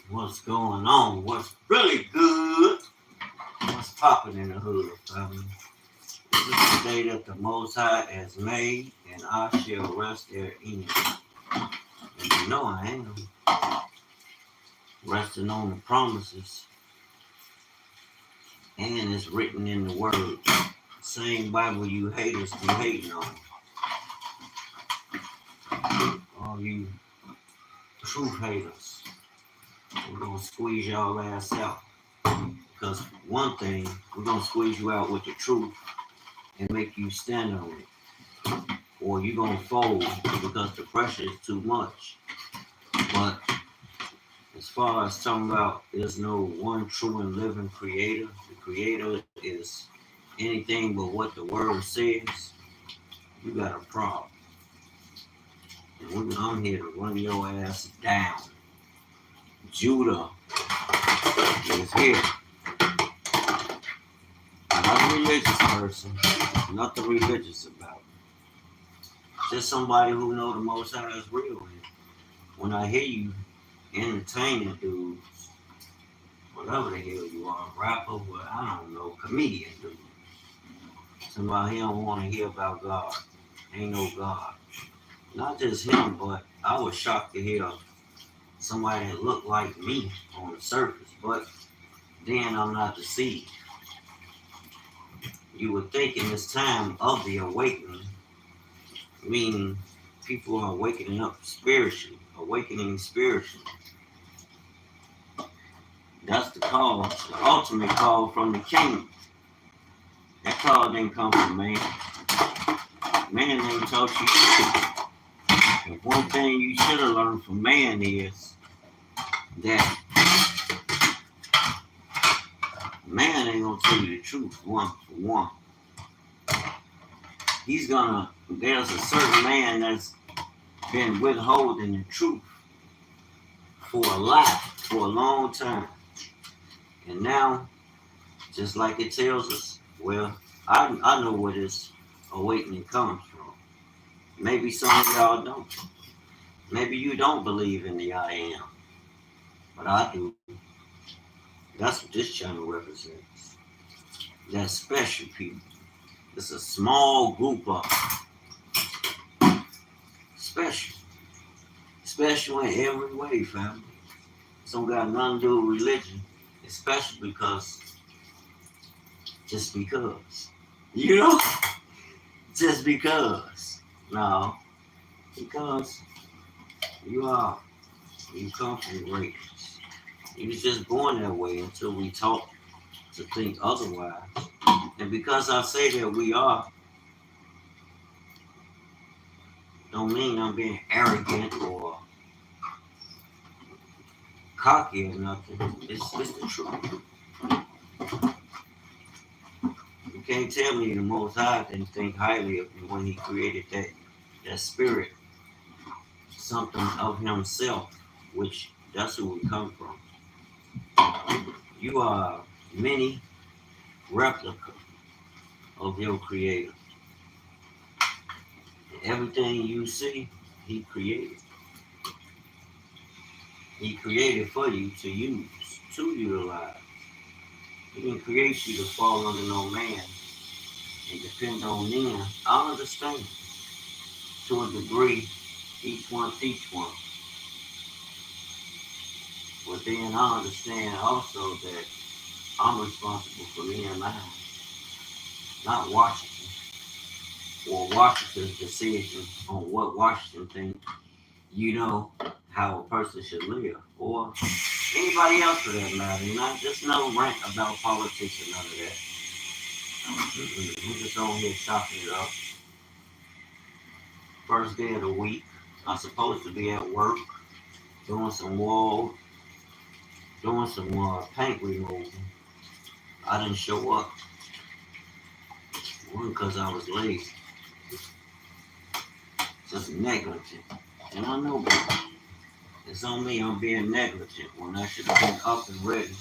What's going on? What's really good? What's popping in the hood, family? This is the day that the Most High has made, and I shall rest therein. And you know I am resting on the promises, and it's written in the Word. Same Bible you haters be hating on. All you truth haters, we're gonna squeeze y'all ass out. Because one thing, we're gonna squeeze you out with the truth and make you stand on it. Or you're gonna fold because the pressure is too much. But as far as talking about there's no one true and living creator, the creator is anything but what the word says, you got a problem. And I'm here to run your ass down. Judah is here. Not a religious person, nothing religious about it. Just somebody who know the Most High is real. And when I hear you entertaining dudes, whatever the hell you are, rapper, well, I don't know, comedian dude. Somebody he don't want to hear about God. Ain't no God. Not just him, but I was shocked to hear somebody that looked like me on the surface, but then I'm not deceived. You would think in this time of the awakening, meaning people are wakening up spiritually, awakening spiritually. That's the call, the ultimate call from the king. That call didn't come from man. Man ain't taught you shit. And one thing you should have learned from man is that man ain't gonna tell you the truth one for one. There's a certain man that's been withholding the truth for a long time. And now, just like it tells us, well, I know where this awakening comes from. Maybe some of y'all don't. Maybe you don't believe in the I am. But I do. That's what this channel represents. That special people. It's a small group of special. Special in every way, family. It don't got nothing to do with religion. It's special just because. You know? Just because. No. Because you are. You come from greatness. You was just born that way until we taught to think otherwise. And because I say that we are, don't mean I'm being arrogant or cocky or nothing. It's the truth. You can't tell me the Most High didn't think highly of you when He created that spirit, something of Himself, which that's who we come from. You are many replica of your Creator. Everything you see, He created. He created for you to use, to utilize. He didn't create you to fall under no man and depend on them. I understand to a degree, each one teach one. But then I understand also that I'm responsible for me and mine, not Washington or Washington's decision on what Washington thinks, how a person should live, or anybody else for that matter. Not just no rant about politics and none of that. We're just on here chopping it up. First day of the week, I'm supposed to be at work doing some wall, doing some paint removal. I didn't show up. One, because I was lazy, just negligent. And I know better. It's on me, I'm being negligent when I should have been up and ready.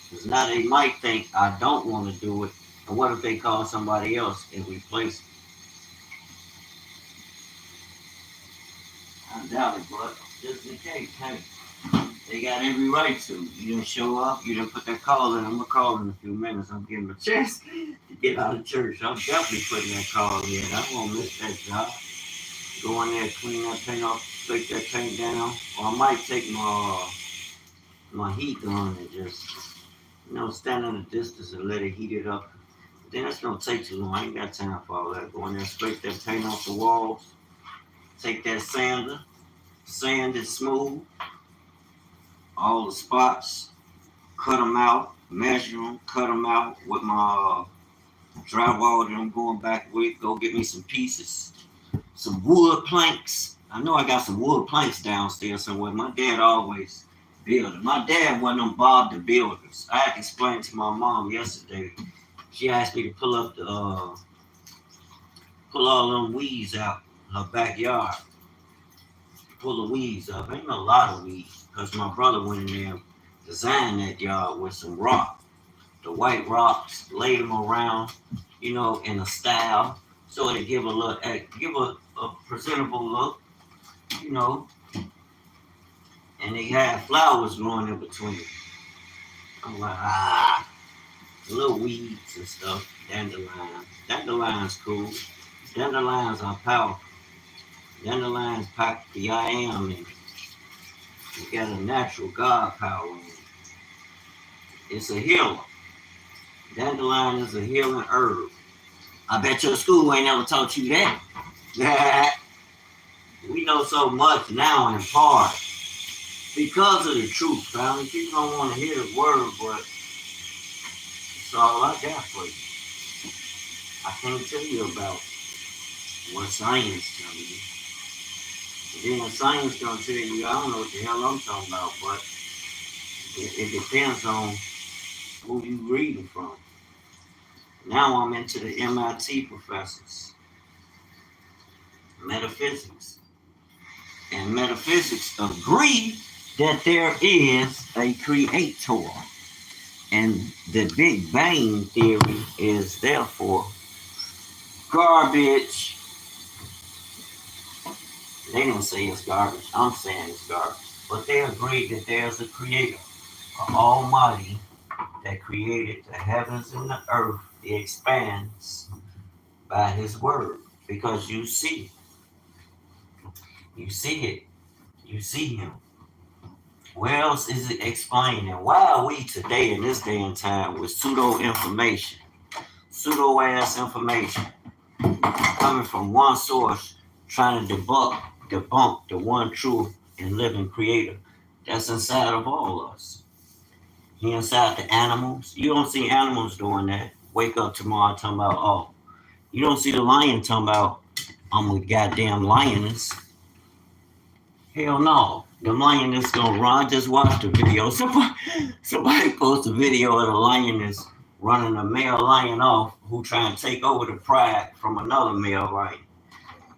Because now they might think I don't want to do it. And what if they call somebody else and replace me? I doubt it, but just in case, hey. They got every right to. You didn't show up. You didn't put that call in. I'm gonna call in a few minutes. I'm giving a chance to get out of church. I'm definitely putting that call in. I won't miss that job. Go in there, clean that paint off, take that paint down. Or I might take my heat gun and just stand at a distance and let it heat it up. But then it's gonna take too long. I ain't got time for all that. Go in there, scrape that paint off the walls. Take that sander, sand it smooth. All the spots, cut them out, measure them, cut them out with my drywall that I'm going back with. Go get me some pieces, some wood planks. I know I got some wood planks downstairs somewhere. My dad always builded. My dad wasn't on Bob the Builders. I had to explain to my mom yesterday. She asked me to pull up pull all them weeds out in her backyard. Pull the weeds up. Ain't a lot of weeds because my brother went in there and designed that yard with some rock. The white rocks, laid them around, in a style so it give a presentable look, you know, and they had flowers growing in between. I'm like, little weeds and stuff, dandelions. Dandelions cool. Dandelions are powerful. Dandelions pack the I am in it. You got a natural God power in it. It's a healer. Dandelion is a healing herb. I bet your school ain't never taught you that. We know so much now in part because of the truth, family. People don't want to hear the word, but it's all I got for you. I can't tell you about what science tells you. And then science gonna tell you, I don't know what the hell I'm talking about, but it depends on who you reading from. Now I'm into the MIT professors, metaphysics. And metaphysics agree that there is a creator. And the Big Bang Theory is therefore garbage. They didn't say it's garbage. I'm saying it's garbage. But they agree that there's a creator, an almighty, that created the heavens and the earth, the expanse, by his word. Because you see it. You see it. You see him. Where else is it explaining? Why are we today in this day and time with pseudo information, pseudo ass information coming from one source, trying to debunk the one true and living creator that's inside of all of us? He inside the animals. You don't see animals doing that. Wake up tomorrow talking about, oh, you don't see the lion talking about, I'm a goddamn lioness. Hell no. The lioness gonna run. Just watch the video. Somebody post a video of the lioness running a male lion off who trying to take over the pride from another male lion.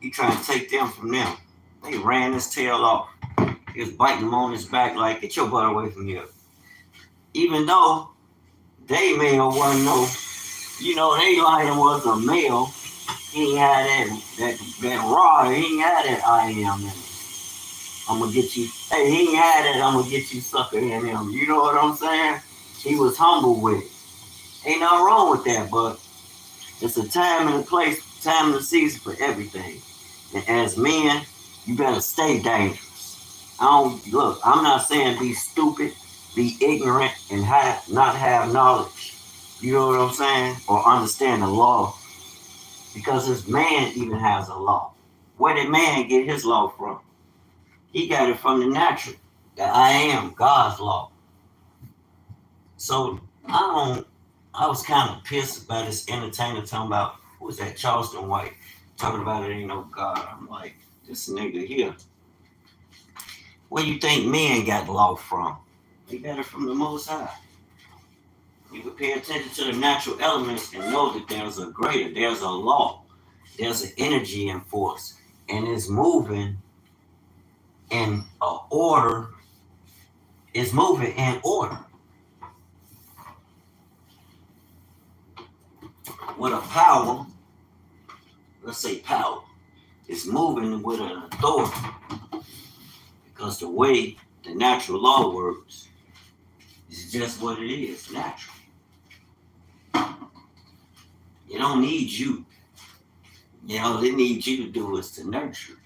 He trying to take them from them. They ran his tail off. He was biting him on his back like, get your butt away from here. Even though they male wasn't they lion was a male. He ain't had that raw. He ain't had that I am in him. I'm gonna get you. Hey, he ain't had that. I'm gonna get you sucker in him. You know what I'm saying? He was humble with it. Ain't nothing wrong with that, but it's a time and a place, time and a season for everything. And as men, you better stay dangerous. I'm not saying be stupid, be ignorant, and not have knowledge. You know what I'm saying? Or understand the law. Because this man even has a law. Where did man get his law from? He got it from the natural. The I am, God's law. So I was kind of pissed about this entertainer talking about, who was that, Charleston White, talking about it ain't no God. I'm like, this nigga here. Where you think men got the law from? They got it from the Most High. You can pay attention to the natural elements and know that there's a law, there's an energy in force, and it's moving in order. It's moving in order. With a power, let's say power, it's moving with an authority. Because the way the natural law works. It's just what it is, natural. It don't need you. All it needs you to do is to nurture.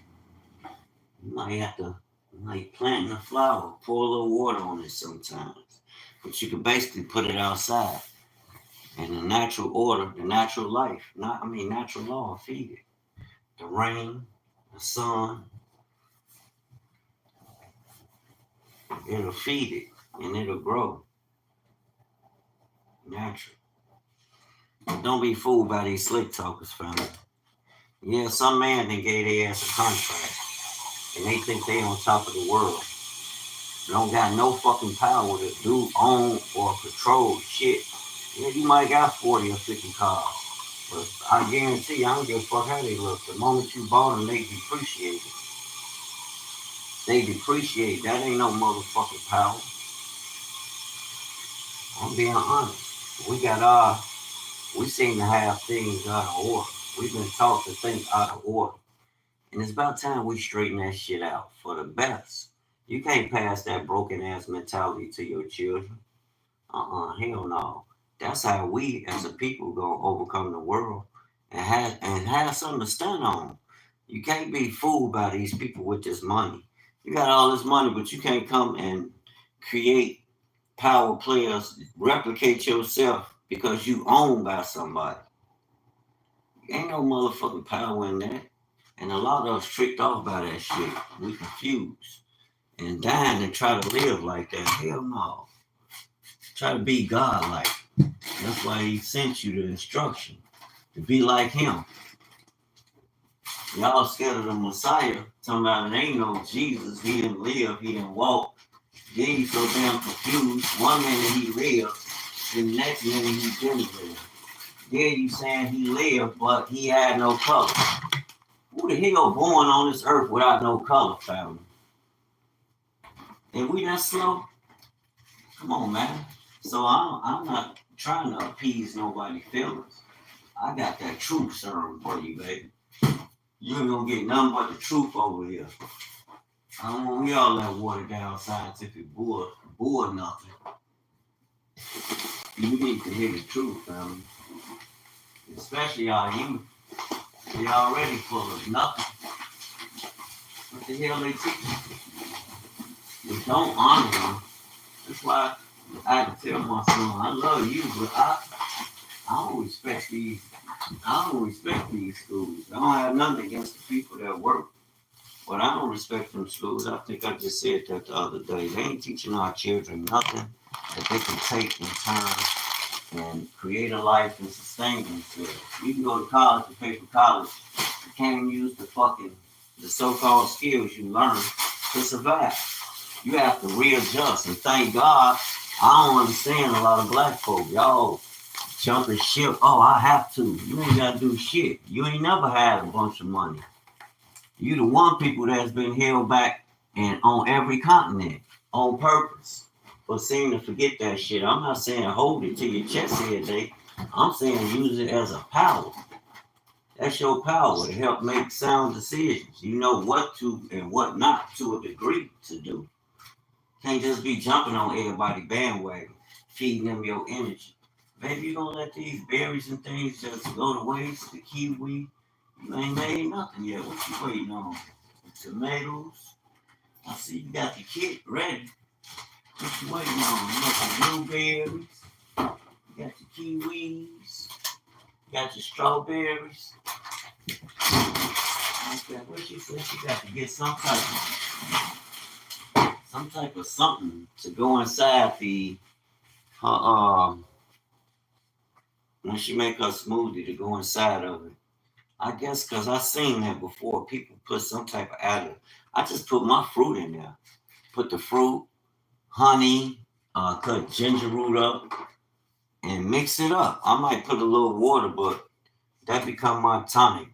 You might have to, like planting a flower, pour a little water on it sometimes. But you can basically put it outside. And the natural order, the natural life, natural law, feed it. The rain, the sun, it'll feed it and it'll grow. Natural. But don't be fooled by these slick talkers, family. Yeah, some man then gave their ass a contract. And they think they on top of the world. They don't got no fucking power to do, own, or control shit. Yeah, you might got 40 or 50 cars. But I guarantee you, I don't give a fuck how they look. The moment you bought them, they depreciated. They depreciate. That ain't no motherfucking power. I'm being honest. We seem to have things out of order. We've been taught to think out of order. And it's about time we straighten that shit out for the best. You can't pass that broken ass mentality to your children. Hell no. That's how we as a people gonna overcome the world and have something to stand on. You can't be fooled by these people with this money. You got all this money, but you can't come and create power players, replicate yourself because you owned by somebody. Ain't no motherfucking power in that. And a lot of us tricked off by that shit. We confused. And dying to try to live like that. Hell no. Try to be God-like. That's why he sent you the instruction. To be like him. Y'all scared of the Messiah. Talking about it ain't no Jesus. He didn't live. He didn't walk. Then you so damn confused. One minute he lived. The next minute he didn't live. Then you saying he lived, but he had no color. Who the hell born on this earth without no color, family? And we that slow? Come on, man. So I'm not trying to appease nobody's feelings. I got that truth serum for you, baby. You ain't gonna get nothing but the truth over here. I don't want we all that watered down scientific bull nothing. You need to hear the truth, family. Especially our youth. They already full of nothing. What the hell they teach you? They don't honor them. That's why I had to tell my son, I love you, but I don't respect these. I don't respect these schools. I don't have nothing against the people that work, but I don't respect them schools. I think I just said that the other day. They ain't teaching our children nothing that they can take in time and create a life and sustain themselves. You can go to college and pay for college. You can't use the so-called skills you learn to survive. You have to readjust, and thank God, I don't understand a lot of black folk. Y'all jumping ship. Oh, I have to. You ain't got to do shit. You ain't never had a bunch of money. You the one people that's been held back and on every continent on purpose. But seem to forget that shit. I'm not saying hold it to your chest every day. I'm saying use it as a power. That's your power to help make sound decisions. You know what to and what not to a degree to do. Can't just be jumping on everybody bandwagon, feeding them your energy. Baby, you gonna let these berries and things just go to waste? The kiwi, you ain't made nothing yet. What you waiting on? The tomatoes. I see you got the kit ready. What you waiting on? You got the blueberries. You got the kiwis. You got your strawberries. Okay, what she said she got to get some type of something to go inside her when she make her smoothie to go inside of it. I guess because I seen that before. People put some type of additive. I just put my fruit in there. Put the fruit, honey, cut ginger root up, and mix it up. I might put a little water, but that become my tonic.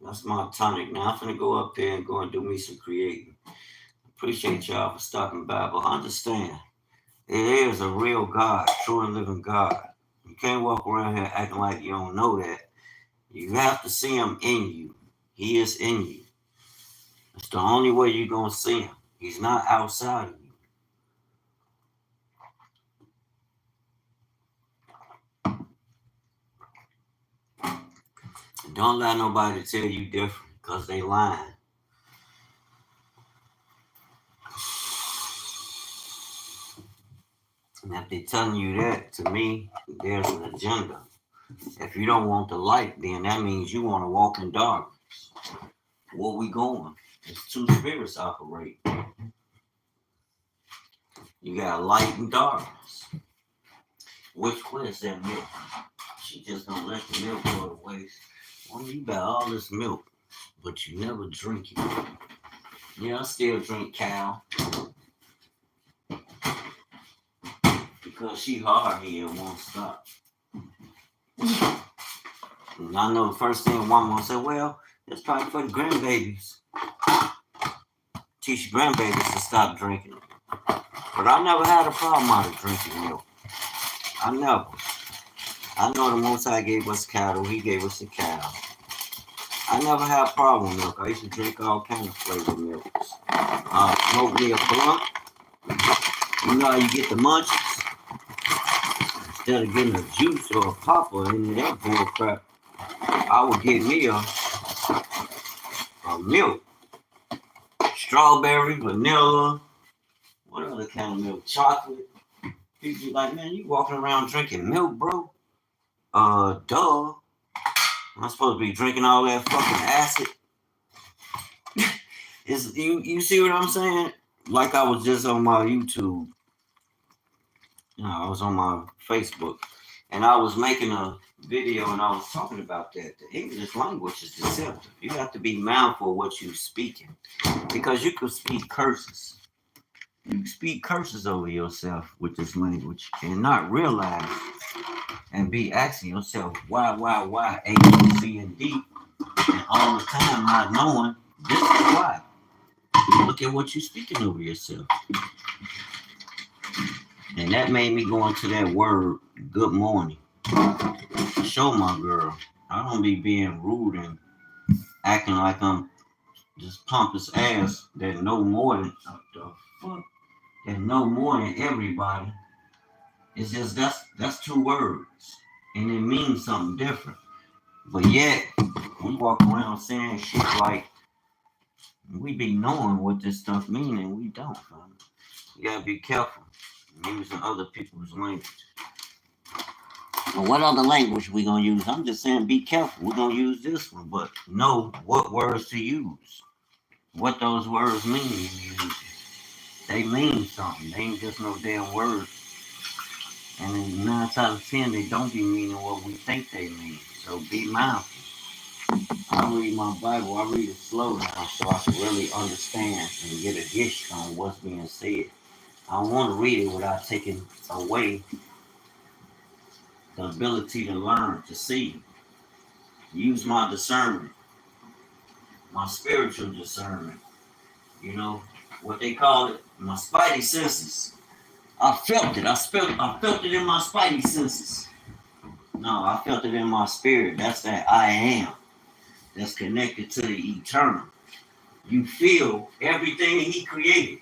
That's my tonic. Now I'm finna go up there and go and do me some creating. Appreciate y'all for stopping by, but understand, there is a real God, true and living God. You can't walk around here acting like you don't know that. You have to see him in you. He is in you. It's the only way you're going to see him. He's not outside of you. Don't let nobody tell you different, because they lying. And if they're telling you that, to me, there's an agenda. If you don't want the light, then that means you want to walk in darkness. Where we going? It's two spirits operate. You got light and darkness. Which one is that milk? She just don't let the milk go to waste. Well, you got all this milk, but you never drink it. Yeah, I still drink cow. Because she hard here and won't stop. And I know the first thing one will say, well, it's probably for the grandbabies. Teach your grandbabies to stop drinking. But I never had a problem out of drinking milk. I never. I know the Most High gave us cattle. He gave us a cow. I never had a problem with milk. I used to drink all kinds of flavored milks. Smoke me a blunt. You know how you get the munchies? Instead of getting a juice or a popper into that bull crap, I would get me a milk. Strawberry, vanilla, what other kind of milk? Chocolate. People be like, man, you walking around drinking milk, bro? Duh. I'm supposed to be drinking all that fucking acid. You see what I'm saying? Like I was just on my YouTube. I was on my Facebook, and I was making a video, and I was talking about that. The English language is deceptive. You have to be mindful of what you're speaking, because you could speak curses. You speak curses over yourself with this language and not realize and be asking yourself why, A, B, C, and D, and all the time not knowing this is why. Look at what you're speaking over yourself. And that made me go into that word, good morning. Show my girl. I don't be being rude and acting like I'm just pompous ass that know more than everybody. It's just that's two words. And it means something different. But yet, we walk around saying shit like we be knowing what this stuff means and we don't, man. You gotta be careful using other people's language. And what other language we gonna use? I'm just saying be careful. We're gonna use this one, but know what words to use. What those words mean. They mean something. They ain't just no damn words. And then 9 out of 10, they don't be meaning what we think they mean. So be mindful. I read my Bible, I read it slow now so I can really understand and get a gist on what's being said. I want to read it without taking away the ability to learn, to see. Use my discernment, my spiritual discernment. You know, what they call it, my spidey senses. I felt it. I felt it in my spidey senses. No, I felt it in my spirit. That's that I am. That's connected to the eternal. You feel everything he created.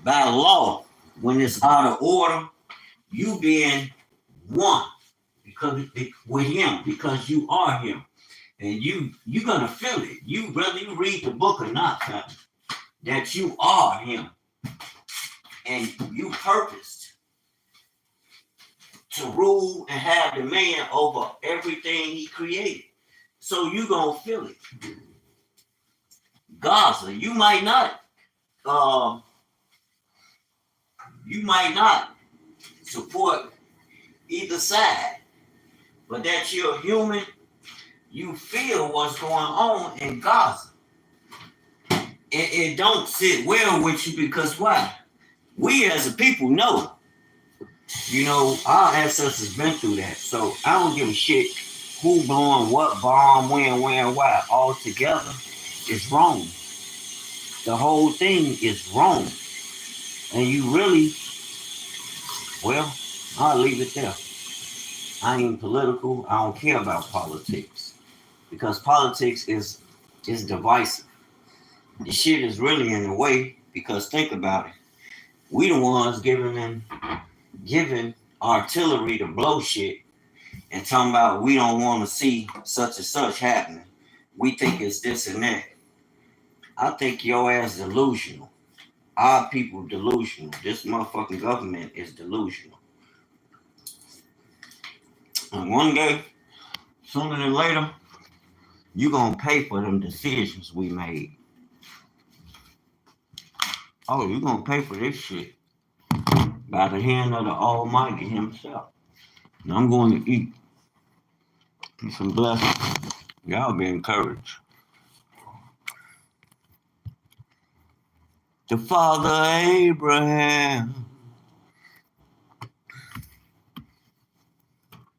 By law, when it's out of order, you being one because with him, because you are him. And you're gonna feel it. You whether you read the book or not, that you are him. And you purposed to rule and have dominion over everything he created. So you gonna feel it. Gaza, you might not support either side, but that you're human, you feel what's going on in Gaza. It don't sit well with you because why? We as a people know. You know, our ancestors been through that. So I don't give a shit who blowing what bomb, when, where, why. All together is wrong. The whole thing is wrong. And you really, well, I'll leave it there. I ain't political. I don't care about politics. Because politics is divisive. The shit is really in the way because think about it. We the ones giving artillery to blow shit and talking about we don't want to see such and such happening. We think it's this and that. I think your ass delusional. Our people delusional. This motherfucking government is delusional. And one day, sooner than later, you gonna pay for them decisions we made. Oh, you gonna pay for this shit by the hand of the Almighty Himself. And I'm going to eat. Peace and blessings. Y'all be encouraged. The father Abraham